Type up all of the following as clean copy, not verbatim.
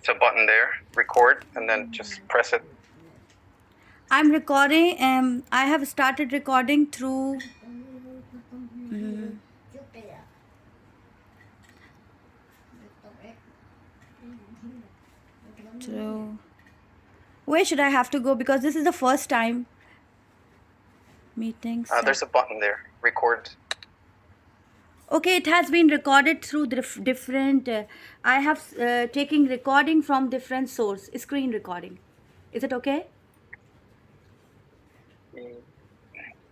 It's a button there, record, and then just press it. I'm recording. I have started recording through. Through. Where should I have to go? Because this is the first time meeting. There's a button there, record. Okay, it has been recorded through different. I have taken recording from different source, screen recording. Is it okay?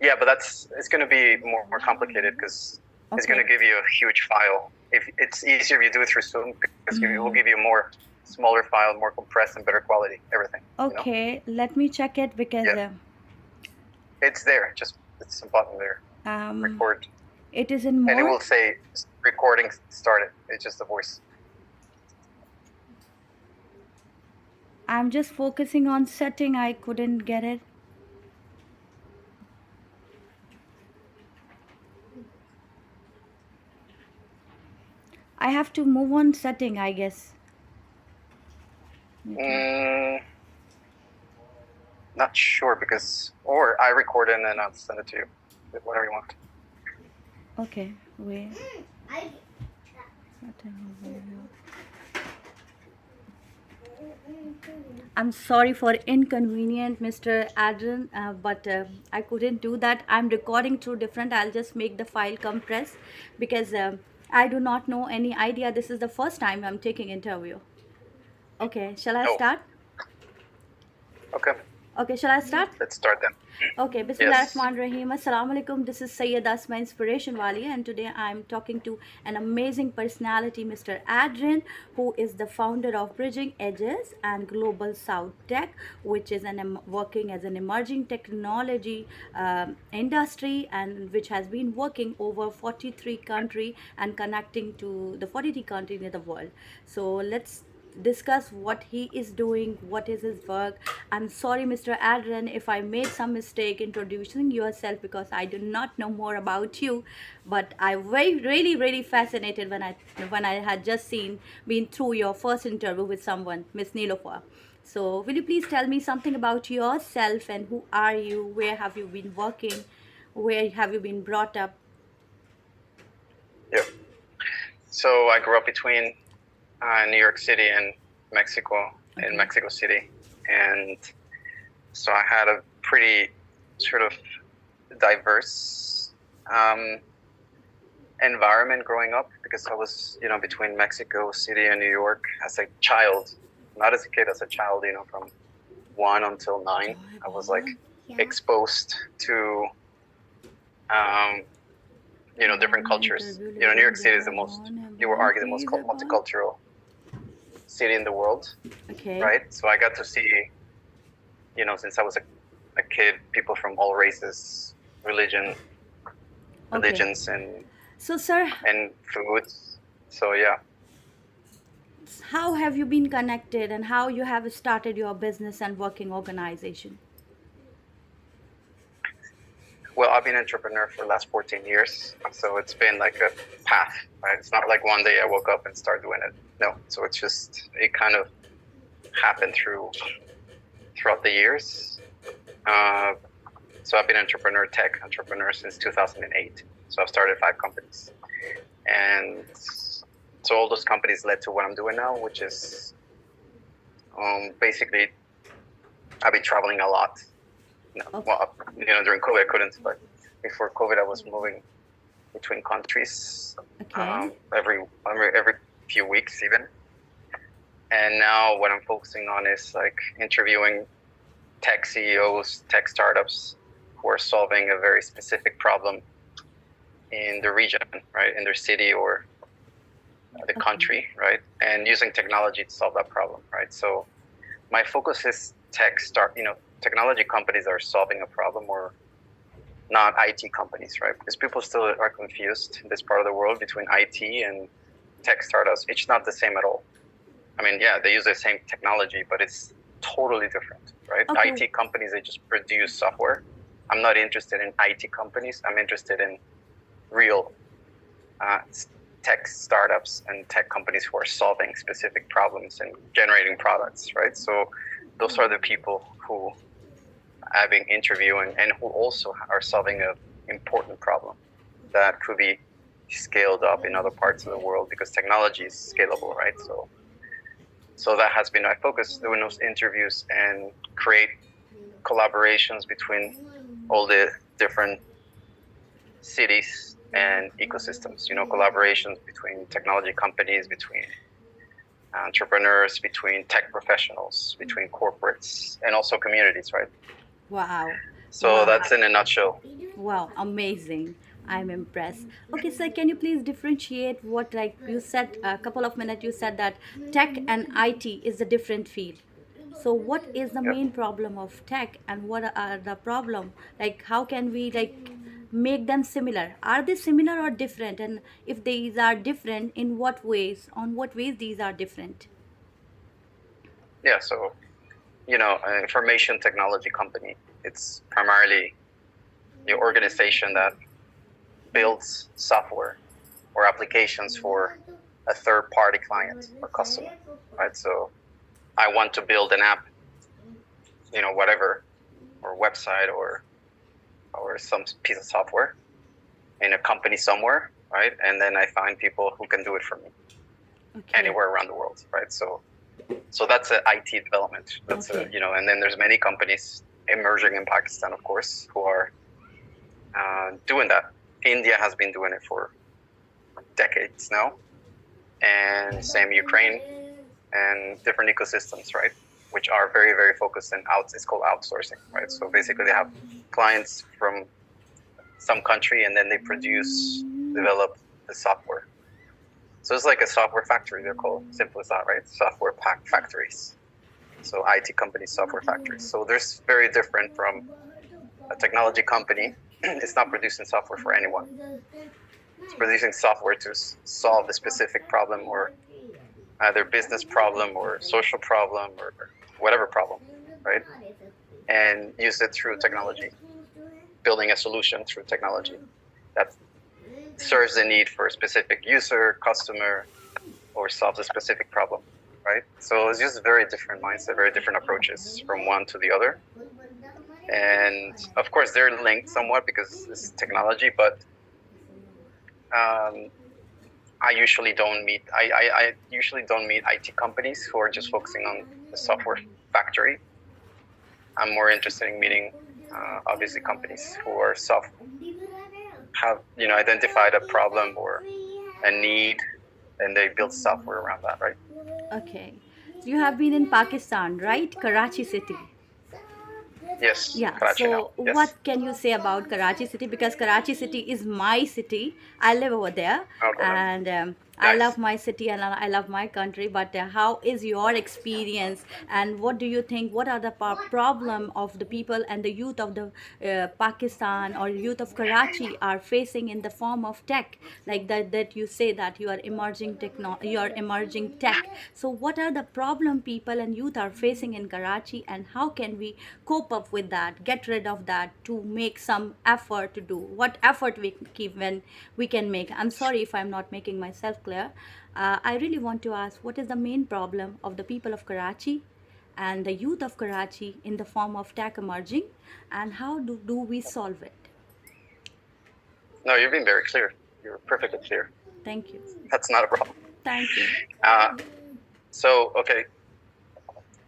Yeah, but it's going to be more complicated because it's going to give you a huge file. If it's easier if you do it through Zoom because it will give you more smaller file, more compressed and better quality, everything. Okay, let me check it because it's there. Just it's a button there. Record. It is in more. And it will say recording started. It's just a voice. I'm just focusing on setting. I couldn't get it. I have to move on setting, I guess. Not sure because, or I record it and then I'll send it to you. Whatever you want. Okay, wait. I'm sorry for inconvenient, Mr. Adrian, but I couldn't do that. I'm recording through different. I'll just make the file compress because I do not know any idea. This is the first time I'm taking interview. Okay, shall I start? Okay. Okay, shall I start? Let's start then. Okay, Bismillahirrahmanirrahim. Assalamu alaikum. This is Sayyida Asma Inspiration Wali, and today I'm talking to an amazing personality, Mr. Adrian, who is the founder of Bridging Edges and Global South Tech, which is working as an emerging technology industry and which has been working over 43 countries and connecting to the 43 countries in the world. So let's discuss what he is doing, what is his work. I'm sorry, Mr. Adrian, if I made some mistake introducing yourself because I do not know more about you, but I really fascinated when I had just been through your first interview with someone, Miss Nilofer. So will you please tell me something about yourself and who are you, where have you been working, where have you been brought up? Yeah. So I grew up between New York City and Mexico, in Mexico City. And so I had a pretty sort of diverse environment growing up because I was, between Mexico City and New York as a child, not as a kid, as a child, from 1 until 9. I was like exposed to, different cultures. New York City is the most, you would argue, the most multicultural city in the world. Okay. Right? So I got to see, since I was a kid, people from all races, religions, and so, sir, and foods. So yeah. How have you been connected and how you have started your business and working organization? Well, I've been an entrepreneur for the last 14 years. So it's been like a path, right? It's not like one day I woke up and started doing it. No. So it's just, it kind of happened throughout the years. So I've been an tech entrepreneur since 2008. So I've started 5 companies. And so all those companies led to what I'm doing now, which is basically I've been traveling a lot. Well, during COVID I couldn't, but before COVID I was moving between countries every few weeks even. And now what I'm focusing on is like interviewing tech CEOs, tech startups who are solving a very specific problem in the region, right, in their city or the country, right, and using technology to solve that problem, right. So my focus is technology companies that are solving a problem, or not IT companies, right, because people still are confused in this part of the world between IT and tech startups. It's not the same at all. I mean, yeah, they use the same technology, but it's totally different, right? IT companies, they just produce software. I'm not interested in IT companies. I'm interested in real tech startups and tech companies who are solving specific problems and generating products, right? So those are the people who I've been interviewing and who also are solving an important problem that could be scaled up in other parts of the world because technology is scalable, right? So that has been my focus, doing those interviews and create collaborations between all the different cities and ecosystems, collaborations between technology companies, between entrepreneurs, between tech professionals, between corporates, and also communities, right? Wow. So Wow. that's in a nutshell. Wow, amazing. I'm impressed. Okay, sir, can you please differentiate what, like you said a couple of minutes, you said that tech and IT is a different field. So, what is the Yep. main problem of tech and what are the problem? Like, how can we like make them similar? Are they similar or different? And if these are different, in what ways? On what ways these are different? Yeah. So, an information technology company, it's primarily the organization that builds software or applications for a third party client or customer, right? So I want to build an app, whatever, or website or some piece of software in a company somewhere, right? And then I find people who can do it for me Okay. anywhere around the world, right? So that's an IT development. That's Okay. and then there's many companies emerging in Pakistan, of course, who are doing that. India has been doing it for decades now, and same Ukraine and different ecosystems, right? Which are very, very focused on it's called outsourcing, right? So basically they have clients from some country and then they develop the software. So it's like a software factory, they're called, simple as that, right? Software factories. So IT companies, software factories. So there's very different from a technology company. It's not producing software for anyone. It's producing software to solve a specific problem or either business problem or social problem or whatever problem, right? And use it through technology, building a solution through technology that serves the need for a specific user, customer, or solves a specific problem, right? So it's just very different mindset, very different approaches from one to the other. And of course, they're linked somewhat because it's technology, but I usually don't meet. I usually don't meet IT companies who are just focusing on the software factory. I'm more interested in meeting, obviously, companies who are have identified a problem or a need, and they build software around that, right? Okay. So you have been in Pakistan, right? Karachi city. Yes, Yeah, Karachi now. so Yes. what can you say about Karachi city? Because Karachi city is my city. I live over there Okay. and I love Nice. my city and I love my country. But how is your experience and what do you think? What are the problem of the people and the youth of the Pakistan or youth of Karachi are facing in the form of tech? Like that you say that you are emerging tech. So what are the problem people and youth are facing in Karachi and how can we cope up with that, get rid of that to make some effort to do what effort we keep when we can make. I'm sorry if I'm not making myself clear. I really want to ask what is the main problem of the people of Karachi and the youth of Karachi in the form of tech emerging and how do we solve it? No, you've been very clear. You're perfectly clear. Thank you. That's not a problem. Thank you. Okay.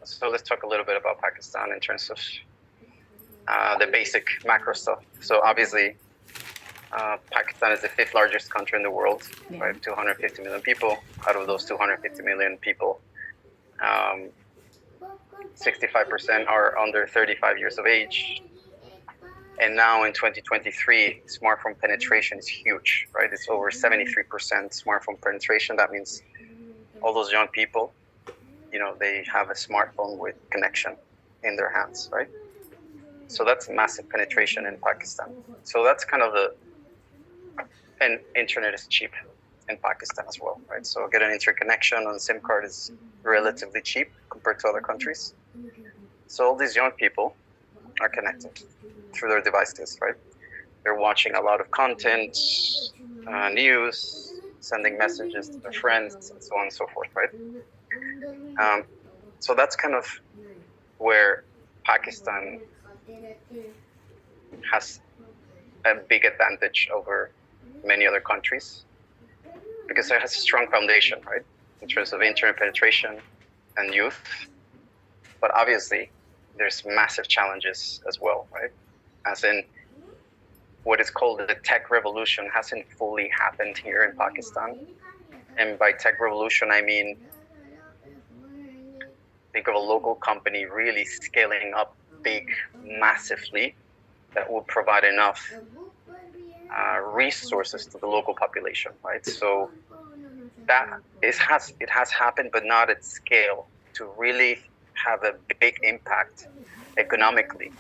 So let's talk a little bit about Pakistan in terms of the basic macro stuff. So obviously, Pakistan is the fifth largest country in the world, Yeah. right? 250 million people. Out of those 250 million people, 65% are under 35 years of age. And now in 2023, smartphone penetration is huge, right? It's over 73% smartphone penetration. That means all those young people, they have a smartphone with connection in their hands, right? So that's massive penetration in Pakistan. So that's kind of and internet is cheap in Pakistan as well, right? So get an interconnection on a SIM card is relatively cheap compared to other countries. So all these young people are connected through their devices, right? They're watching a lot of content, news, sending messages to their friends, and so on and so forth, right? So that's kind of where Pakistan has a big advantage over many other countries because it has a strong foundation, right, in terms of internet penetration and youth. But obviously, there's massive challenges as well, right? As in, what is called the tech revolution hasn't fully happened here in Pakistan. And by tech revolution, I mean, think of a local company really scaling up big, massively, that will provide enough resources to the local population, right? So that it has happened, but not at scale to really have a big impact economically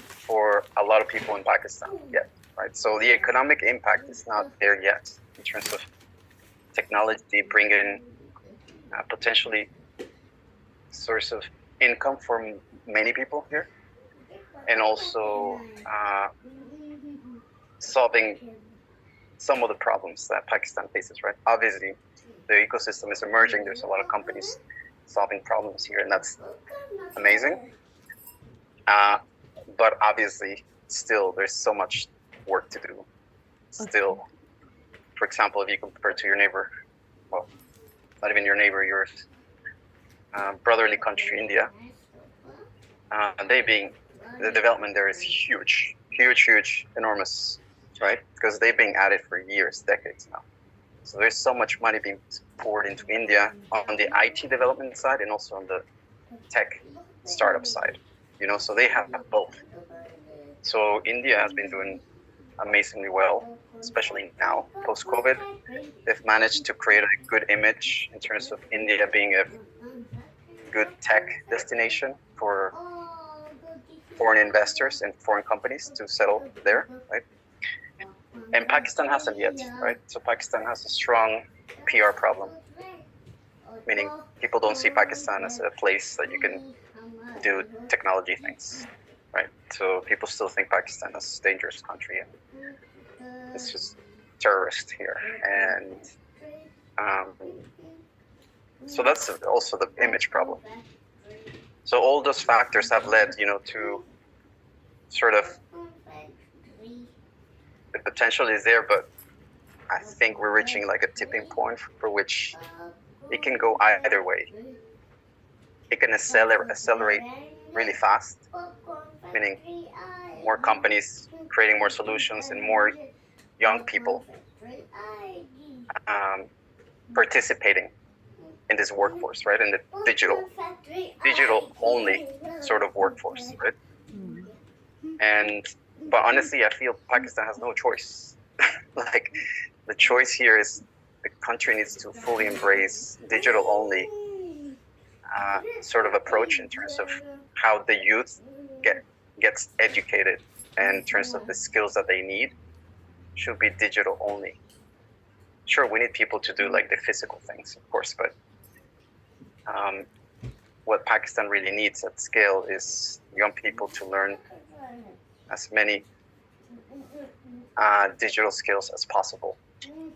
for a lot of people in Pakistan yet, right? So the economic impact is not there yet in terms of technology bringing potentially source of income for many people here, and also solving some of the problems that Pakistan faces, right? Obviously, the ecosystem is emerging. There's a lot of companies solving problems here, and that's amazing. But obviously, still, there's so much work to do. Still, for example, if you compare to your neighbor, well, not even your neighbor, your brotherly country, India, the development there is huge, enormous, right? Because they've been at it for years, decades now. So there's so much money being poured into India on the IT development side and also on the tech startup side, so they have both. So India has been doing amazingly well, especially now, post-COVID. They've managed to create a good image in terms of India being a good tech destination for foreign investors and foreign companies to settle there, right? And Pakistan hasn't yet, right? So Pakistan has a strong PR problem, meaning people don't see Pakistan as a place that you can do technology things, right? So people still think Pakistan is a dangerous country and it's just terrorist here. And so that's also the image problem. So all those factors have led, to sort of the potential is there, but I think we're reaching like a tipping point for which it can go either way. It can accelerate really fast, meaning more companies creating more solutions and more young people participating in this workforce, right? In the digital only sort of workforce, right? But honestly, I feel Pakistan has no choice. Like the choice here is the country needs to fully embrace digital only sort of approach in terms of how the youth gets educated, and in terms of the skills that they need should be digital only. Sure, we need people to do like the physical things, of course, but what Pakistan really needs at scale is young people to learn as many digital skills as possible.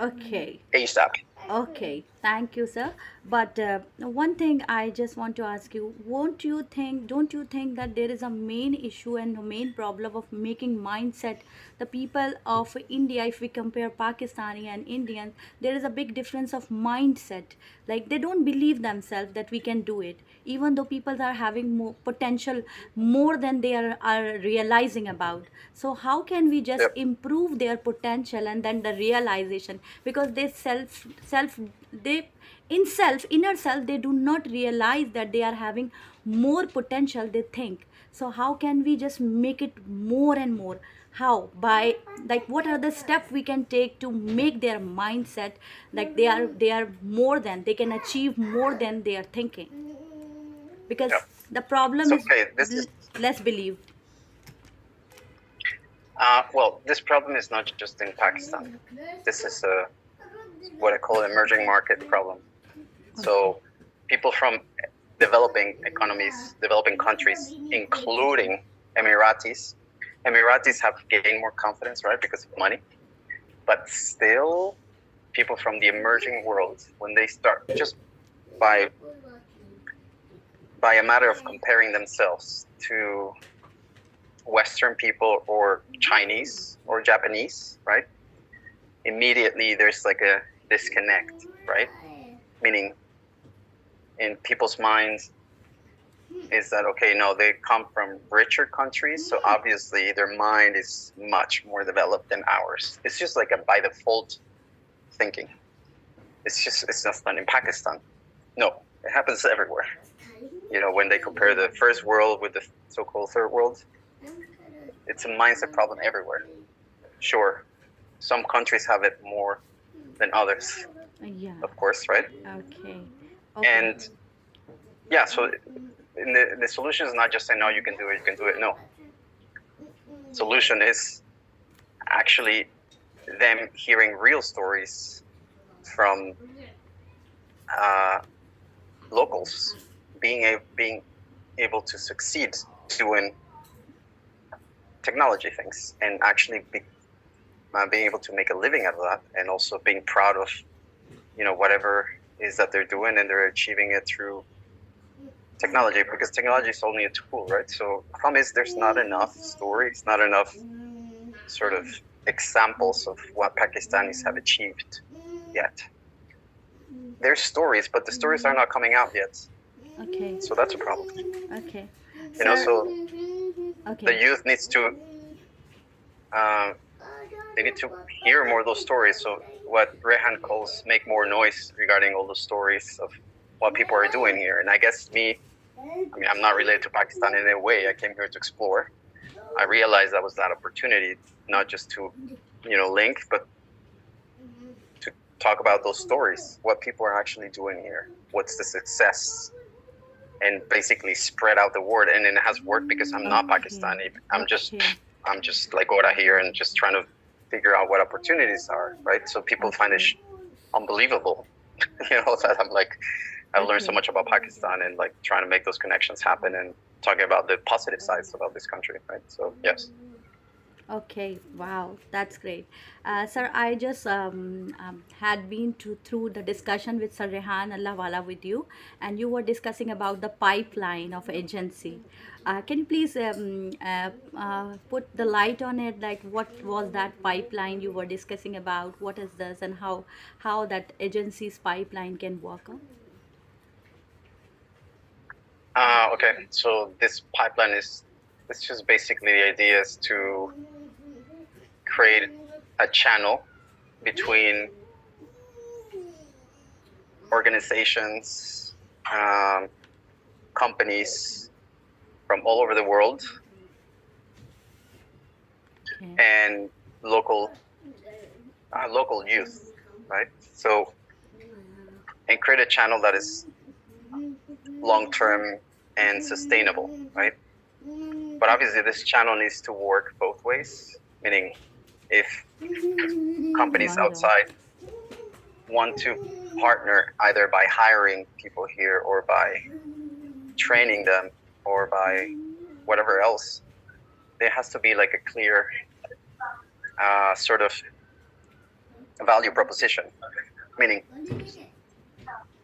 Okay. ASAP. Okay, thank you, sir. But one thing I just want to ask you, don't you think that there is a main issue and a main problem of making mindset the people of India, if we compare Pakistani and Indians, there is a big difference of mindset. Like they don't believe themselves that we can do it, even though people are having more potential more than they are realizing about. So how can we just Yep. improve their potential and then the realization, because they they inner self they do not realize that they are having more potential they think. So how can we just make it more and more? How? By like what are the steps we can take to make their mindset like they are more than they can achieve more than they are thinking, because Yep. the problem So, is okay, this is less belief. well, this problem is not just in Pakistan. This is what I call an emerging market problem. So people from developing economies, developing countries, including Emiratis. Emiratis have gained more confidence, right, because of money. But still, people from the emerging world, when they start just by a matter of comparing themselves to Western people or Chinese or Japanese, right? Immediately there's like a disconnect, right? Meaning in people's minds is that, okay, no, they come from richer countries, so obviously their mind is much more developed than ours. It's just like a by default thinking. It's not done in Pakistan. No, it happens everywhere. When they compare the first world with the so-called third world, it's a mindset problem everywhere. Sure, some countries have it more than others, Yeah. of course, right? Okay. And yeah, so the solution is not just saying, no, you can do it. No. Solution is actually them hearing real stories from locals, being able to succeed doing technology things and actually being able to make a living out of that, and also being proud of whatever is that they're doing, and they're achieving it through technology, because technology is only a tool, right? So the problem is there's not enough stories, not enough sort of examples of what Pakistanis have achieved yet. There's stories, but the stories are not coming out yet. Okay. So that's a problem. Okay. So Okay. the youth needs to they need to hear more of those stories. So what Rehan calls make more noise regarding all the stories of what people are doing here. And I guess I'm not related to Pakistan in any way. I came here to explore. I realized that was that opportunity, not just to, link, but to talk about those stories, what people are actually doing here, what's the success, and basically spread out the word. And it has worked because I'm not Pakistani. I'm just like Gora here and just trying to figure out what opportunities are, right? So people find it unbelievable, that I'm like, I've learned so much about Pakistan and like trying to make those connections happen and talking about the positive sides about this country, right? So yes. Okay, wow, that's great. Sir, I just had been through the discussion with Sir Rehan Allah Wala with you, and you were discussing about the pipeline of agency. Can you please put the light on it? Like, what was that pipeline you were discussing about? What is this, and how that agency's pipeline can work on? Okay, so this pipeline it's just basically the idea is to create a channel between organizations, companies from all over the world, Okay. and local youth, right? So, and create a channel that is long-term and sustainable, right? But obviously this channel needs to work both ways, meaning if companies outside want to partner either by hiring people here or by training them or by whatever else, there has to be like a clear sort of value proposition, meaning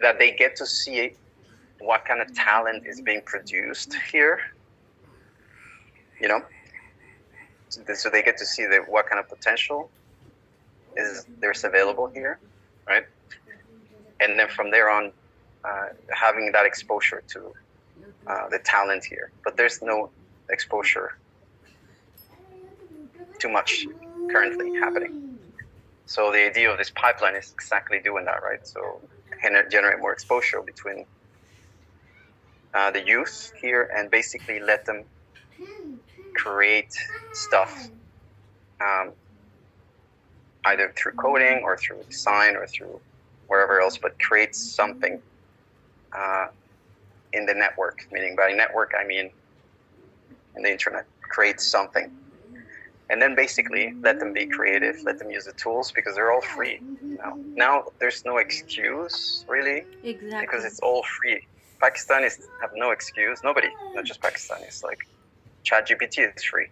that they get to see what kind of talent is being produced here, so they get to see what kind of potential there's available here, right? And then from there on, having that exposure to the talent here. But there's no exposure too much currently happening. So the idea of this pipeline is exactly doing that, right? So generate more exposure between the youth here and basically let them create stuff, either through coding or through design or through wherever else, but create something in the network. Meaning by network, I mean in the internet, create something. And then basically let them be creative, let them use the tools because they're all free. Now there's no excuse really, Exactly. because it's all free. Pakistanis have no excuse. Nobody, not just Pakistanis. Like ChatGPT is free.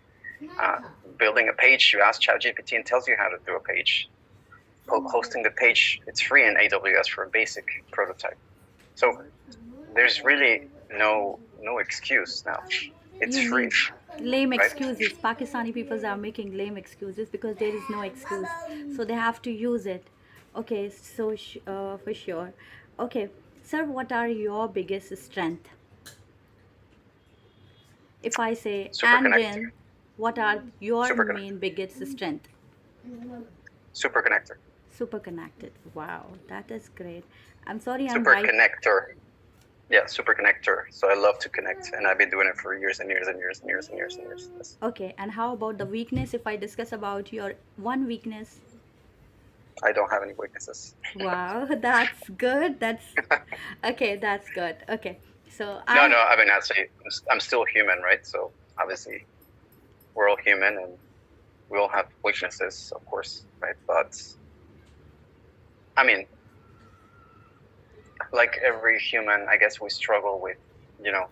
Building a page, you ask ChatGPT and tells you how to do a page. hosting the page, it's free in AWS for a basic prototype. So there's really no excuse now. It's You free, mean lame right? excuses? Pakistani people are making lame excuses because there is no excuse, so they have to use it. Okay, so for sure. Okay, sir, what are your biggest strength? If I say Super connector. Andrin, what are your Super connector. main biggest strength? Super connector. Super connected. Wow, that is great. I'm sorry, I'm Super right. connector. Yeah, super connector. So I love to connect, and I've been doing it for years and years and years and years and years and years. Yes. Okay, and how about the weakness? If I discuss about your one weakness. I don't have any weaknesses. Wow, that's good. That's okay, that's good. Okay. So No, I I mean, actually, I'm still human, right? So obviously, we're all human, and we all have weaknesses, of course, right? But I mean, like every human, I guess we struggle with, you know,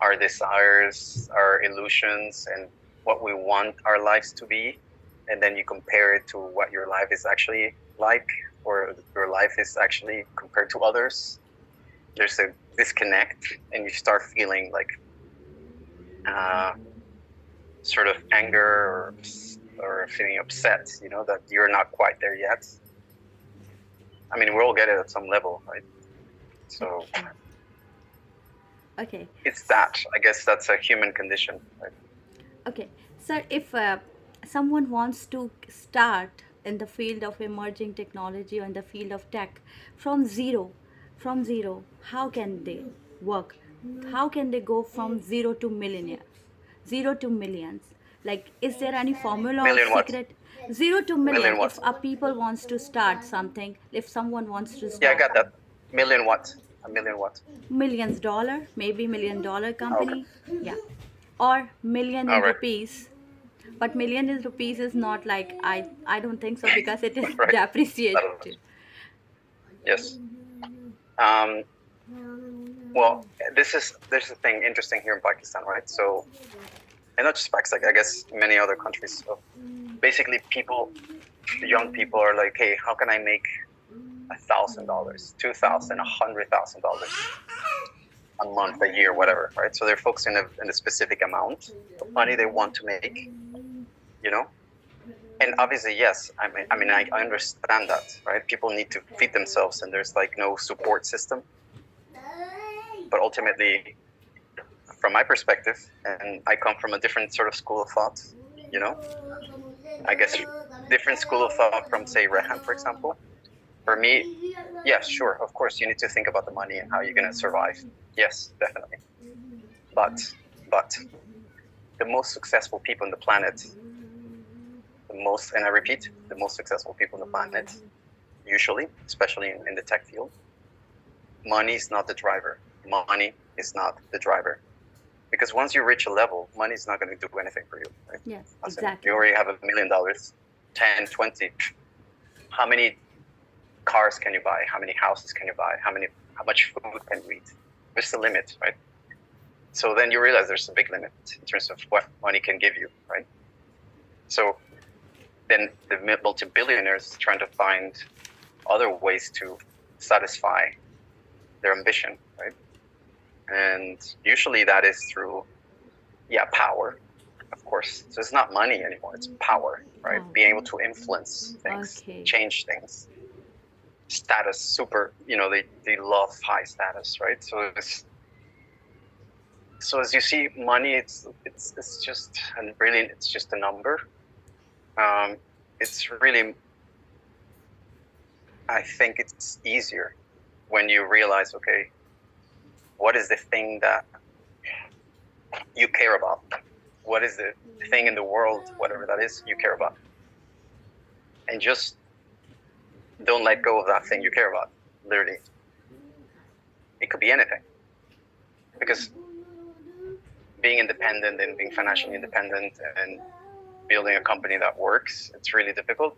our desires, our illusions, and what we want our lives to be. And then you compare it to what your life is actually like, or your life is actually compared to others. There's a disconnect, and you start feeling like sort of anger or feeling upset, you know, that you're not quite there yet. I mean, we all get it at some level, right? So okay. Okay. it's that. I guess that's a human condition, right? Okay. Sir, if someone wants to start in the field of emerging technology or in the field of tech from zero, how can they work? How can they go from zero to millionaires? Zero to millions. Like, is there any formula or Million what? secret? Zero to million. Million If what? a people wants to start something, if someone wants to Yeah, I start got that. Million what? A million what? millions dollar, maybe $1 million Oh, okay. company, yeah, or million All in right. rupees. But million in rupees is not like I don't think so because it is Right. That'll depreciated. Yes. Um, well, there's a thing interesting here in Pakistan, right? So, and not just Pakistan, I guess many other countries. So basically, young people are like, hey, how can I make $1,000, $2,000, $100,000 a month, a year, whatever, right? So they're focusing on a specific amount of money they want to make, you know. And obviously, yes, I understand that, right? People need to feed themselves, and there's like no support system. But ultimately, from my perspective, and I come from a different sort of school of thought, you know, I guess different school of thought from, say, Rehan, for example. For me, yes, sure, of course, you need to think about the money and how you're going to survive. Yes, definitely. But the most successful people on the planet, and I repeat, the most successful people on the planet, usually, especially in the tech field, money is not the driver. Money is not the driver. Because once you reach a level, money is not going to do anything for you. Right? Yes, Listen, exactly. you already have $1 million, 10, 20. How many cars can you buy? How many houses can you buy? How much food can you eat? There's a limit, right? So then you realize there's a big limit in terms of what money can give you, right? So then the multi-billionaires trying to find other ways to satisfy their ambition, right? And usually that is through, power, of course. So it's not money anymore, it's power, right? Wow. Being able to influence things, Okay. change things. Status, super, they love high status, right? So as you see, money, it's just it's just a number. It's really, I think it's easier when you realize, okay, what is the thing that you care about? What is the thing in the world, whatever that is, you care about? And just don't let go of that thing you care about. Literally, it could be anything. Because being independent and being financially independent and building a company that works, it's really difficult.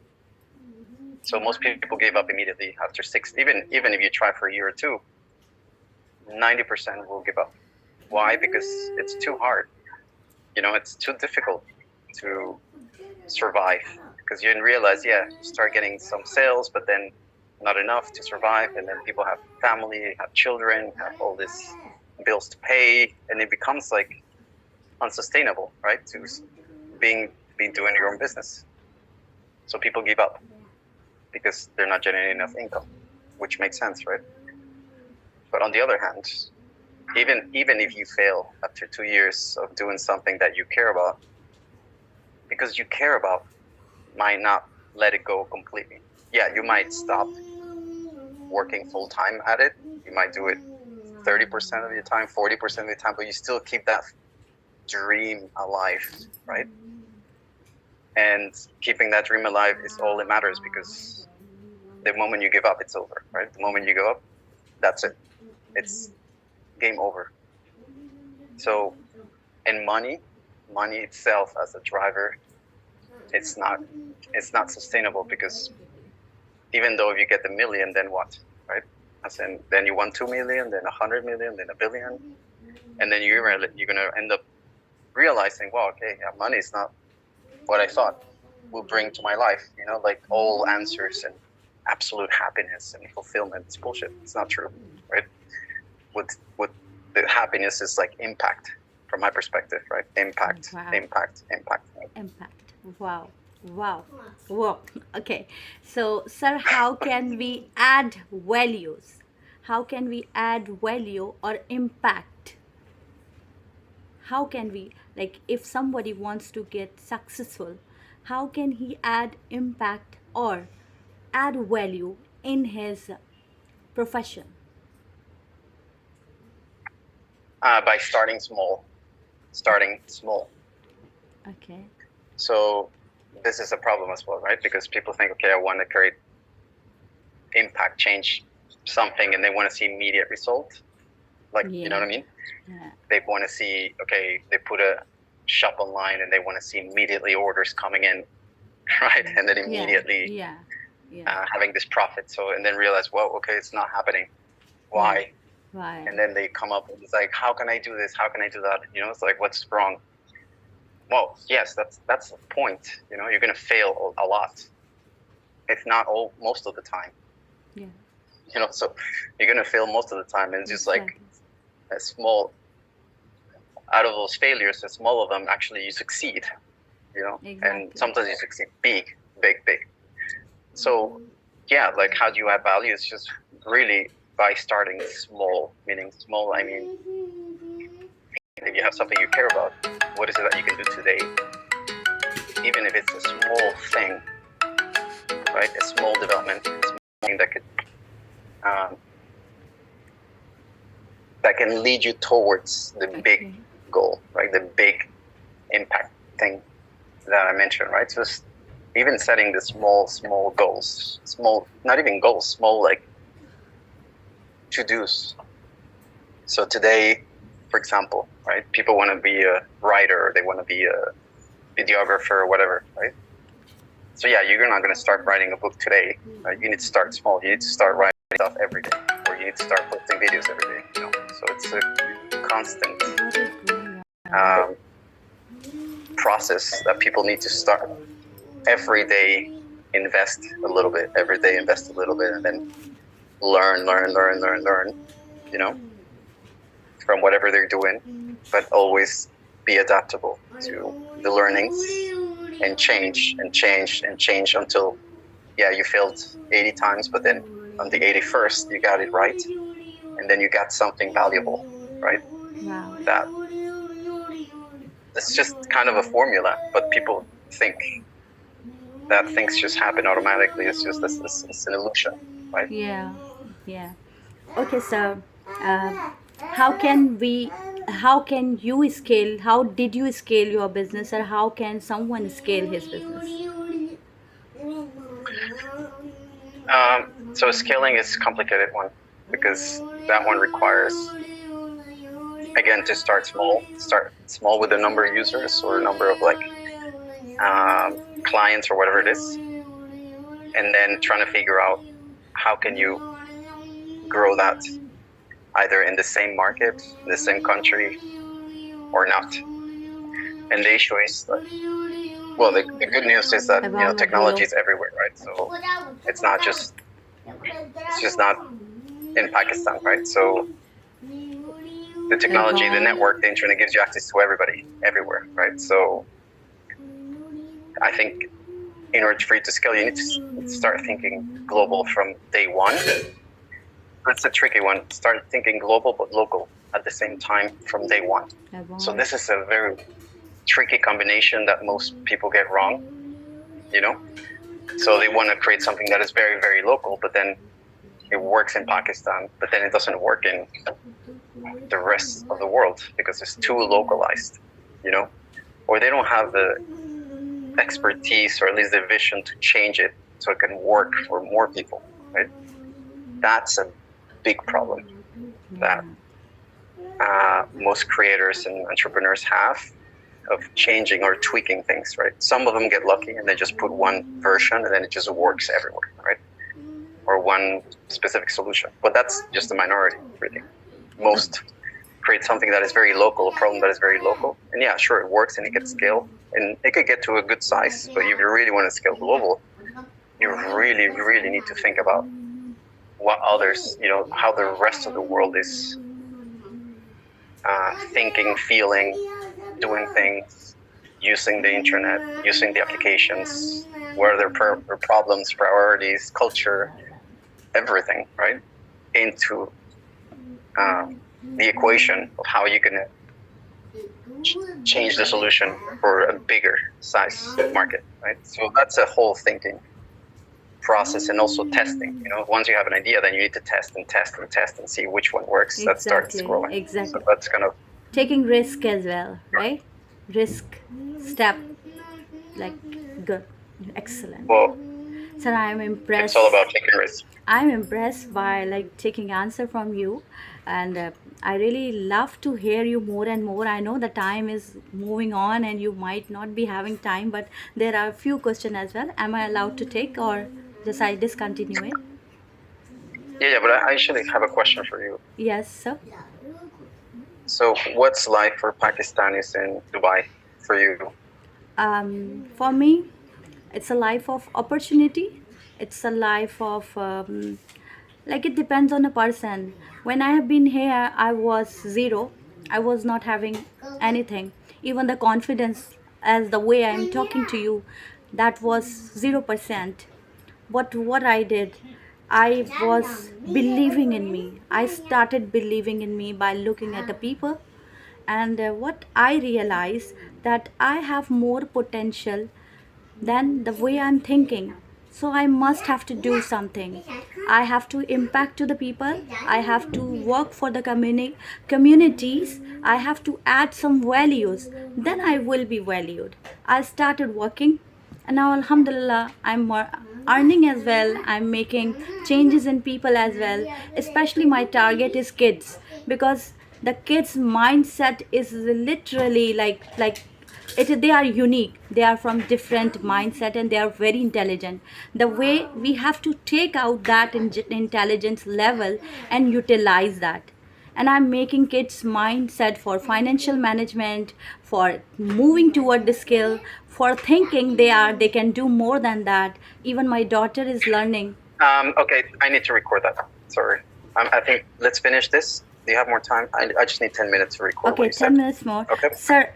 So most people give up immediately after 6. Even if you try for a year or two, 90% will give up. Why? Because it's too hard. It's too difficult to survive. because you realize, you start getting some sales, but then not enough to survive, and then people have family, have children, have all this bills to pay, and it becomes like unsustainable, right? To being doing your own business. So people give up because they're not generating enough income, which makes sense, right? But on the other hand, even if you fail after 2 years of doing something that you care about, because you care about, might not let it go completely. Yeah, you might stop working full time at it. You might do it 30% of your time, 40% of the time, but you still keep that dream alive, right? And keeping that dream alive is all that matters, because the moment you give up, it's over, right? The moment you give up, that's it. It's game over. So, and money itself as a driver, it's not sustainable, because even though if you get the million, then what, right? As in, then you want 2 million, then 100 million, then 1 billion, and then you're gonna end up realizing, well, okay, yeah, money is not what I thought will bring to my life. Like all answers and absolute happiness and fulfillment. It's bullshit. It's not true, right? What the happiness is like impact, from my perspective, right? Impact, Wow. impact, impact. Impact. Wow. Wow. Wow. Okay. So, sir, how can we add values? How can we add value or impact? How can we, like, if somebody wants to get successful, how can he add impact or add value in his profession? By starting small. Okay. So this is a problem as well, right? Because people think, okay, I want to create impact, change something, and they want to see immediate result. Like, you know what I mean? Yeah. They want to see, okay, they put a shop online and they want to see immediately orders coming in, right? And then immediately having this profit. So, and then realize, well, okay, it's not happening. Why? Why? And then they come up and it's like, how can I do this? How can I do that? It's like, what's wrong? Well, yes, that's the point. You're going to fail a lot, if not most of the time. Yeah. So you're going to fail most of the time. And it's just like a small, out of those failures, a small of them, actually you succeed, Exactly. And sometimes you succeed big. So, yeah, like how do you add value? It's just really by starting small, meaning small, I mean, if you have something you care about, what is it that you can do today? Even if it's a small thing, right? A small development, a small thing that could that can lead you towards the big goal, right? The big impact thing that I mentioned, right? So even setting the small goals, not even goals, small like to-dos. So today, for example, right? People want to be a writer, or they want to be a videographer or whatever, right? So yeah, you're not going to start writing a book today. Right? You need to start small. You need to start writing stuff every day, or you need to start posting videos every day. So it's a constant process that people need to start every day. Invest a little bit every day. Invest a little bit, and then learn. From whatever they're doing, but always be adaptable to the learnings and change until you failed 80 times, but then on the 81st you got it right, and then you got something valuable, right? Wow. It's just kind of a formula, but people think that things just happen automatically. It's just it's an illusion, right? Yeah. Okay, so how can we? How can you scale? How did you scale your business, or how can someone scale his business? So scaling is a complicated one, because that one requires, again, to start small with the number of users or number of clients or whatever it is, and then trying to figure out how can you grow that either in the same market, in the same country, or not. And the issue is well, the good news is that technology is everywhere, right? So it's not just not in Pakistan, right? So the technology, the network, the internet gives you access to everybody, everywhere, right? So I think in order for you to scale, you need to start thinking global from day one. It's a tricky one. Start thinking global but local at the same time from day one. So this is a very tricky combination that most people get wrong, So they want to create something that is very, very local, but then it works in Pakistan, but then it doesn't work in the rest of the world because it's too localized, Or they don't have the expertise or at least the vision to change it so it can work for more people, right? That's a big problem that most creators and entrepreneurs have of changing or tweaking things, right? Some of them get lucky and they just put one version and then it just works everywhere, right? Or one specific solution. But that's just a minority, really. Most create something that is very local, a problem that is very local. And yeah, sure, it works and it gets scale and it could get to a good size. But if you really want to scale global, you really, really need to think about what others, how the rest of the world is thinking, feeling, doing things, using the internet, using the applications, what are their problems, priorities, culture, everything, right? Into the equation of how you can change the solution for a bigger size market, right? So that's a whole thinking process and also testing. Once you have an idea, then you need to test and test and test and see which one works. That starts growing. Exactly. So that's kind of taking risk as well, right? Risk step, like good, excellent. Well, Sir, I'm impressed. It's all about taking risks. I'm impressed by taking answer from you, and I really love to hear you more and more. I know the time is moving on, and you might not be having time, but there are a few questions as well. Am I allowed to take, or just I discontinue it? Yeah, but I actually have a question for you. Yes, sir. So, what's life for Pakistanis in Dubai for you? For me, it's a life of opportunity. It's a life of it depends on a person. When I have been here, I was zero. I was not having anything. Even the confidence, as the way I'm talking to you, that was 0%. But what I did, I was believing in me. I started believing in me by looking at the people, and what I realized that I have more potential than the way I'm thinking. So I must have to do something. I have to impact to the people. I have to work for the communities. I have to add some values. Then I will be valued. I started working, and now Alhamdulillah I'm more earning as well. I'm making changes in people as well. Especially my target is kids, because the kids mindset is literally they are unique. They are from different mindset and they are very intelligent. The way we have to take out that intelligence level and utilize that. And I'm making kids mindset for financial management, for moving toward the skill, for thinking they can do more than that. Even my daughter is learning. Okay, I need to record that. Sorry. I think let's finish this. Do you have more time? I just need 10 minutes to record. Okay, 10 minutes more. Okay. Sir,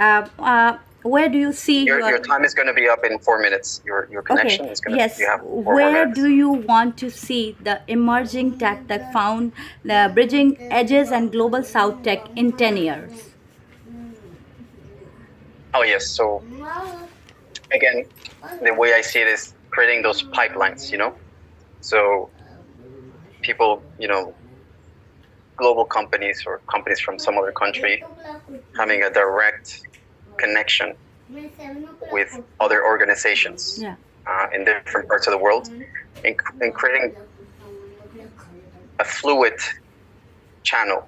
where do you see your time is going to be up in 4 minutes. Your connection is going to. Yes. You have 4 more Where minutes. do you want to see the emerging tech that found the bridging edges and global south tech in 10 years? Oh yes. So again, the way I see it is creating those pipelines. So people, global companies or companies from some other country having a direct connection with other organizations in different parts of the world, and creating a fluid channel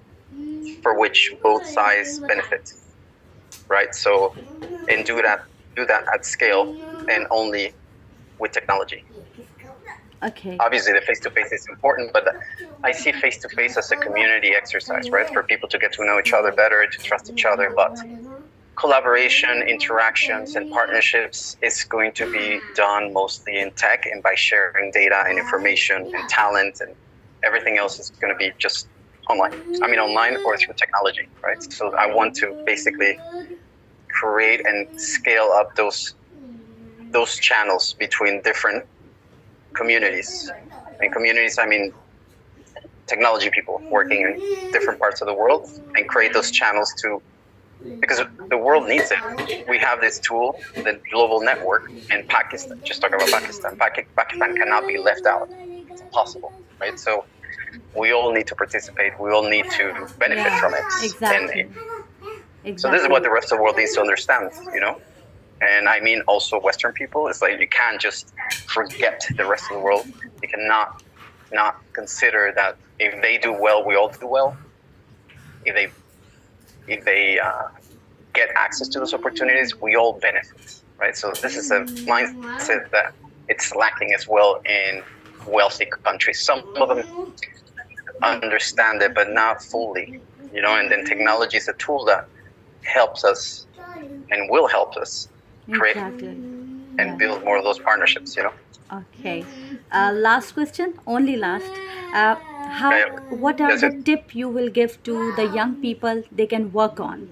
for which both sides benefit, right? So, and do that at scale and only with technology. Okay. Obviously, the face-to-face is important, but I see face-to-face as a community exercise, right? For people to get to know each other better, to trust each other. But collaboration, interactions, and partnerships is going to be done mostly in tech and by sharing data and information and talent, and everything else is going to be just online. I mean, online or through technology, right? So I want to basically create and scale up those channels between different communities. And communities, I mean technology people working in different parts of the world, and create those channels to, because the world needs it. We have this tool, the global network, and Pakistan, just talking about Pakistan, Pakistan cannot be left out. It's impossible, right? So we all need to participate. We all need to benefit from it. Exactly. And so this is what the rest of the world needs to understand, you know? And I mean also Western people. It's like you can't just forget the rest of the world. You cannot not consider that if they do well, we all do well. If they get access to those opportunities, we all benefit, right? So this is a mindset that it's lacking as well in wealthy countries. Some of them understand it, but not fully, you know. And then technology is a tool that helps us and will help us create and build more of those partnerships, you know. Okay. Last question, only last. Uh, how? What are the tip you will give to the young people they can work on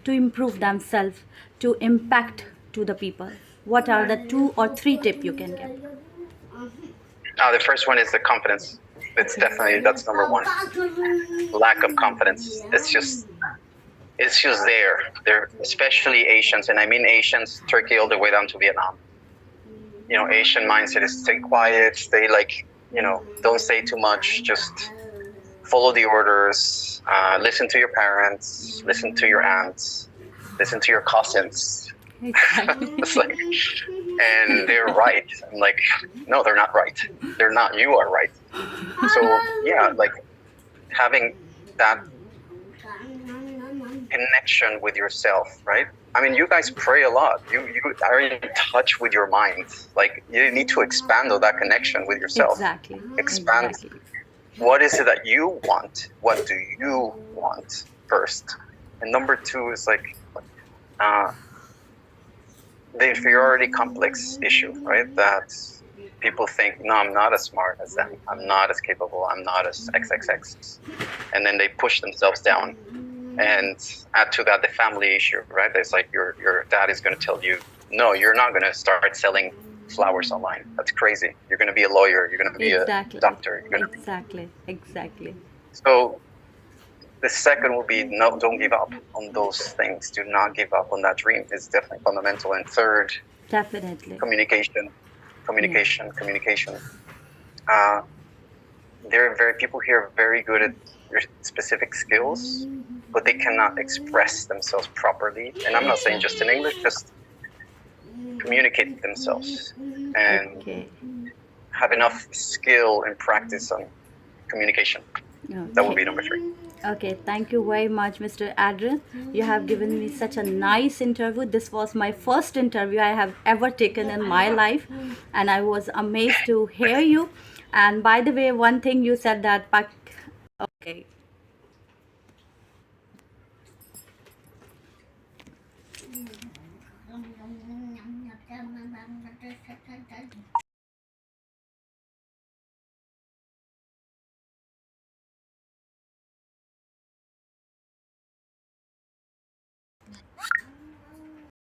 to improve themselves, to impact to the people? What are the 2 or 3 tip you can give? The first one is the confidence. It's definitely, that's number one. Lack of confidence. It's just there. They're especially Asians, and I mean Asians, Turkey all the way down to Vietnam. You know, Asian mindset is stay quiet, stay like, you know, don't say too much, just follow the orders, listen to your parents, listen to your aunts, listen to your cousins. It's like, and they're right. I'm like, no, they're not right. They're not. You are right. So yeah, like having that connection with yourself, right? I mean, you guys pray a lot. You are in touch with your mind. Like you need to expand on that connection with yourself. Exactly. Expand. Exactly. What is it that you want? What do you want first? And number 2 is like the inferiority complex issue, right? That people think, no, I'm not as smart as them. I'm not as capable. I'm not as XXX. And then they push themselves down. And add to that the family issue, right? It's like your dad is going to tell you, no, you're not going to start selling flowers online. That's crazy. You're going to be a lawyer. You're going to be a doctor. Exactly. So the second will be, no, don't give up on those things. Do not give up on that dream. It's definitely fundamental. And third, Definitely. communication. There are people here are very good at specific skills, but they cannot express themselves properly. And I'm not saying just in English, just communicate themselves and have enough skill and practice on communication. That would be number 3. Okay, thank you very much, Mr. Adrian. You have given me such a nice interview. This was my first interview I have ever taken in my life, and I was amazed to hear you. And by the way, one thing you said that okay.